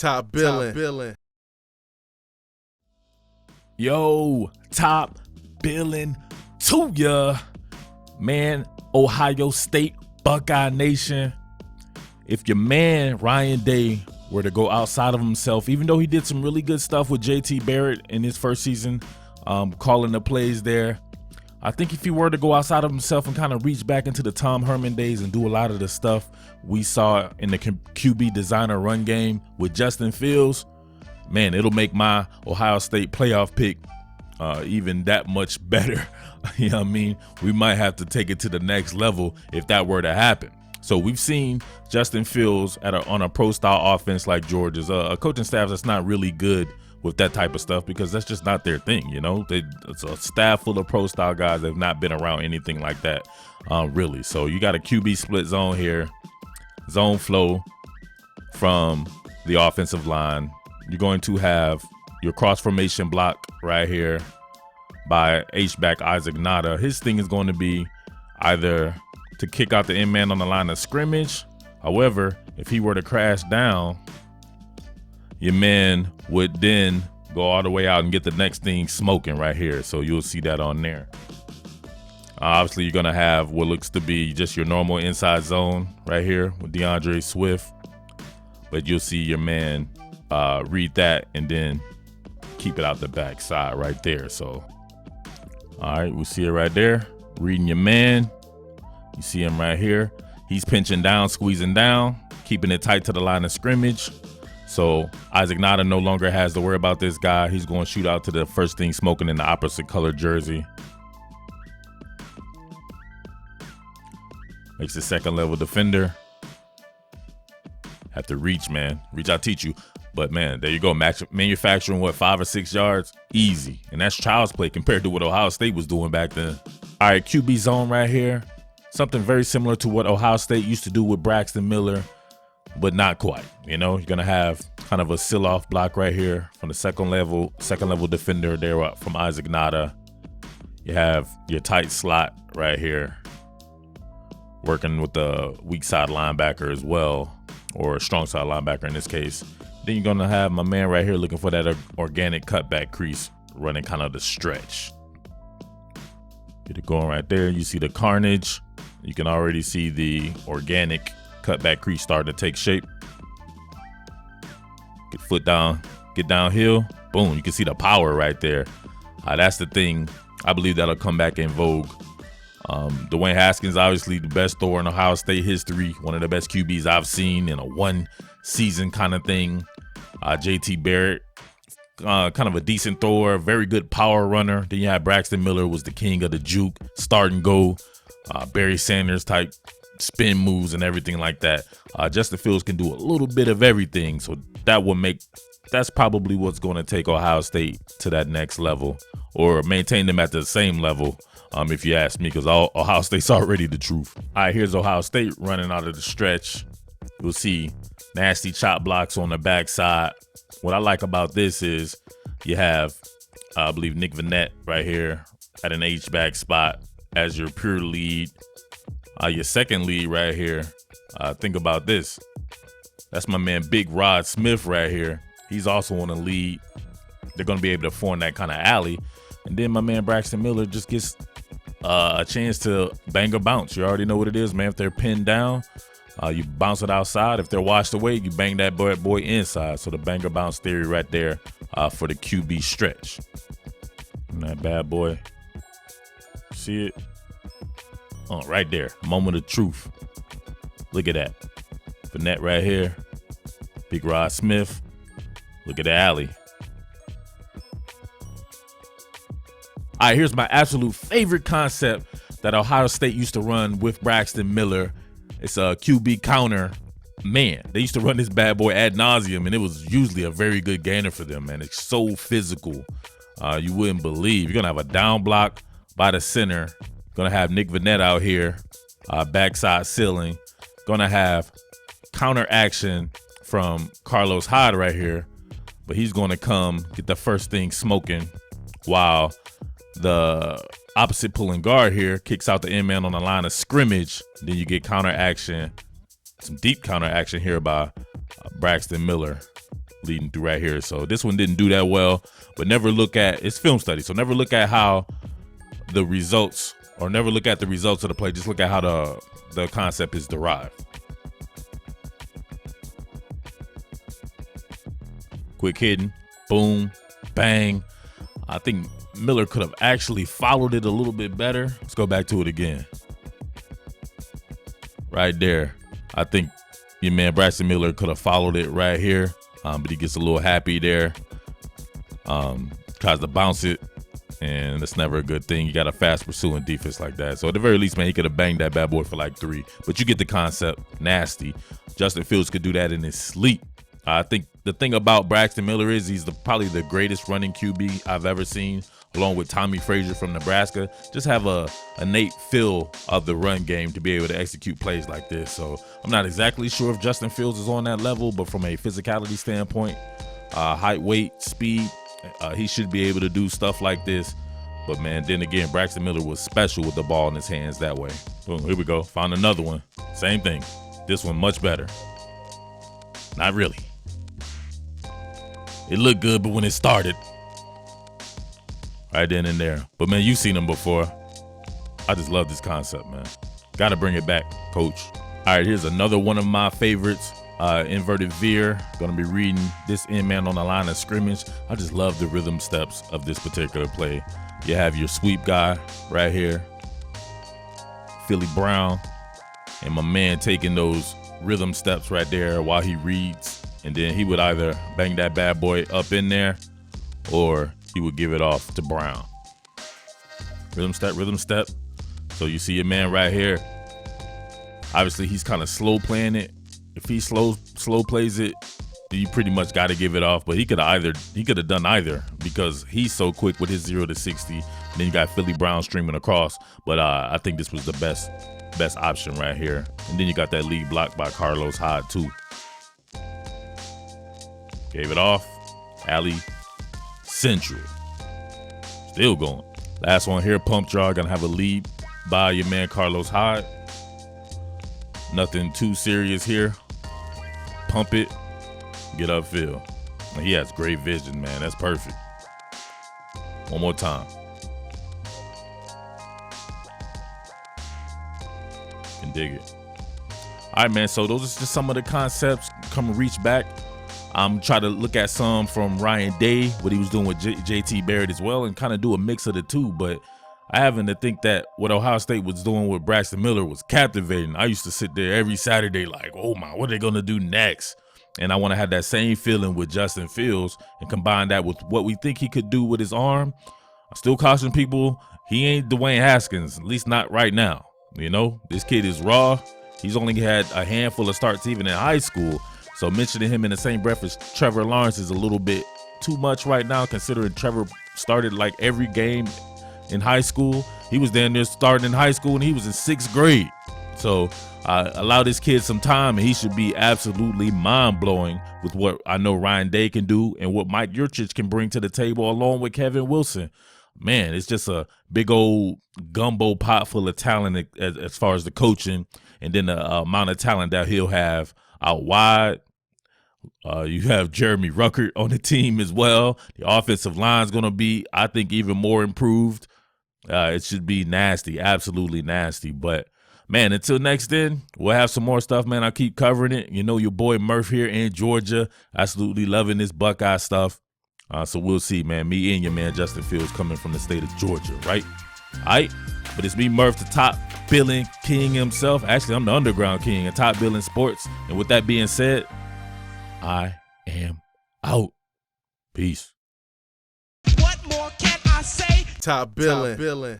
Top billing. Yo, top billing to ya. Man, Ohio State, Buckeye Nation. If your man, Ryan Day, were to go outside of himself, even though he did some really good stuff with JT Barrett in his first season, calling the plays there, I think if he were to go outside of himself and kind of reach back into the Tom Herman days and do a lot of the stuff we saw in the QB designer run game with Justin Fields, man, it'll make my Ohio State playoff pick even that much better. You know what I mean? We might have to take it to the next level if that were to happen. So we've seen Justin Fields on a pro-style offense like Georgia's, a coaching staff that's not really good with that type of stuff because that's just not their thing, you know? It's a staff full of pro-style guys that have not been around anything like that, really. So you got a QB split zone here, zone flow from the offensive line. You're going to have your cross formation block right here by H-back Isaac Nada. His thing is going to be either to kick out the end man on the line of scrimmage. However, if he were to crash down, your man would then go all the way out and get the next thing smoking right here. So you'll see that on there. Obviously, you're going to have what looks to be just your normal inside zone right here with DeAndre Swift. But you'll see your man read that and then keep it out the backside right there. So, all right, we see it right there. Reading your man. You see him right here. He's pinching down, squeezing down, keeping it tight to the line of scrimmage. So Isaac Nada no longer has to worry about this guy. He's going to shoot out to the first thing smoking in the opposite color jersey. Makes the second level defender have to reach, man. Reach, I'll teach you. But, man, there you go. Manufacturing, what, 5 or 6 yards? Easy. And that's child's play compared to what Ohio State was doing back then. All right, QB zone right here. Something very similar to what Ohio State used to do with Braxton Miller, but not quite. You know, you're going to have kind of a seal-off block right here from the second level defender there from Isaac Nada. You have your tight slot right here, working with the weak side linebacker as well, or a strong side linebacker in this case. Then you're going to have my man right here looking for that organic cutback crease, running kind of the stretch. Get it going right there. You see the carnage. You can already see the organic cutback crease starting to take shape. Get foot down, get downhill. Boom, you can see the power right there. That's the thing. I believe that'll come back in vogue. Dwayne Haskins, obviously the best thrower in Ohio State history. One of the best QBs I've seen in a one season kind of thing. JT Barrett, kind of a decent thrower, very good power runner. Then you have Braxton Miller, was the king of the juke, start and go, Barry Sanders type spin moves and everything like that. Justin Fields can do a little bit of everything, so that's probably what's going to take Ohio State to that next level, or maintain them at the same level, if you ask me, because Ohio State's already the truth. All right, here's Ohio State running out of the stretch. You'll see nasty chop blocks on the backside. What I like about this is you have, I believe, Nick Vannett right here at an H-back spot as your pure lead. Your second lead right here, think about this. That's my man Big Rod Smith right here. He's also on the lead. They're going to be able to form that kind of alley. And then my man Braxton Miller just gets a chance to bang or bounce. You already know what it is, man. If they're pinned down, you bounce it outside. If they're washed away, you bang that boy inside. So the bang or bounce theory right there for the QB stretch. And that bad boy. See it? Oh, right there. Moment of truth. Look at that. Vannett right here. Big Rod Smith. Look at the alley. All right, here's my absolute favorite concept that Ohio State used to run with Braxton Miller. It's a QB counter. Man, they used to run this bad boy ad nauseum, and it was usually a very good gainer for them, man. It's so physical. You wouldn't believe. You're going to have a down block by the center. Going to have Nick Vannett out here, backside ceiling. Going to have counter action from Carlos Hyde right here. But he's going to come get the first thing smoking while the opposite pulling guard here kicks out the end man on the line of scrimmage. Then you get counter action, some deep counter action here by Braxton Miller. leading through right here. So this one didn't do that well, but never look at, it's film study, so never look at how the results, or never look at the results of the play, just look at how the concept is derived. Quick hitting, boom, bang. I think Miller could have actually followed it a little bit better. Let's go back to it again. Right there. I think your man Braxton Miller could have followed it right here, but he gets a little happy there. Tries to bounce it, and that's never a good thing. You got a fast pursuing defense like that. So at the very least, man, he could have banged that bad boy for like 3. But you get the concept. Nasty. Justin Fields could do that in his sleep. I think the thing about Braxton Miller is he's probably the greatest running QB I've ever seen, along with Tommy Frazier from Nebraska. Just have a innate feel of the run game to be able to execute plays like this. So I'm not exactly sure if Justin Fields is on that level, but from a physicality standpoint, height, weight, speed, he should be able to do stuff like this. But, man, then again, Braxton Miller was special with the ball in his hands that way. Boom, here we go. Found another one. Same thing. This one much better. Not really. It looked good, but when it started, right then and there. But, man, you've seen him before. I just love this concept, man. Got to bring it back, coach. All right, here's another one of my favorites. Inverted veer. Going to be reading this in man on the line of scrimmage. I just love the rhythm steps of this particular play. You have your sweep guy right here, Philly Brown, and my man taking those rhythm steps right there while he reads. And then he would either bang that bad boy up in there, or he would give it off to Brown. Rhythm step, rhythm step. So you see your man right here. Obviously, he's kind of slow playing it. If he slow plays it, you pretty much got to give it off. But he could have done either, because he's so quick with his 0 to 60. And then you got Philly Brown streaming across. But I think this was the best option right here. And then you got that lead block by Carlos Hyde too. Gave it off. Alley Central. Still going. Last one here, pump draw. Gonna have a lead by your man Carlos Hyde. Nothing too serious here. Pump it. Get upfield. He has great vision, man. That's perfect. One more time. Can dig it. All right, man. So those are just some of the concepts. Come and reach back. I'm trying to look at some from Ryan Day, what he was doing with JT Barrett as well, and kind of do a mix of the two. But I happen to think that what Ohio State was doing with Braxton Miller was captivating. I used to sit there every Saturday like, oh my, what are they going to do next? And I want to have that same feeling with Justin Fields and combine that with what we think he could do with his arm. I still caution people, he ain't Dwayne Haskins, at least not right now. You know, this kid is raw. He's only had a handful of starts even in high school. So mentioning him in the same breath as Trevor Lawrence is a little bit too much right now, considering Trevor started like every game in high school. He was down there starting in high school and he was in 6th grade. So allow this kid some time and he should be absolutely mind-blowing with what I know Ryan Day can do and what Mike Yurcich can bring to the table along with Kevin Wilson. Man, it's just a big old gumbo pot full of talent as far as the coaching, and then the amount of talent that he'll have out wide. You have Jeremy Ruckert on the team as well. The offensive line is going to be, I think, even more improved. It should be nasty, absolutely nasty. But, man, until next then, we'll have some more stuff, man. I'll keep covering it. You know, your boy Murf here in Georgia, absolutely loving this Buckeye stuff. So we'll see, man. Me and your man Justin Fields coming from the state of Georgia, right? All right. But it's me, Murf, the top billing king himself. Actually, I'm the underground king and top billing sports. And with that being said, I am out. Peace. What more can I say? Top billing.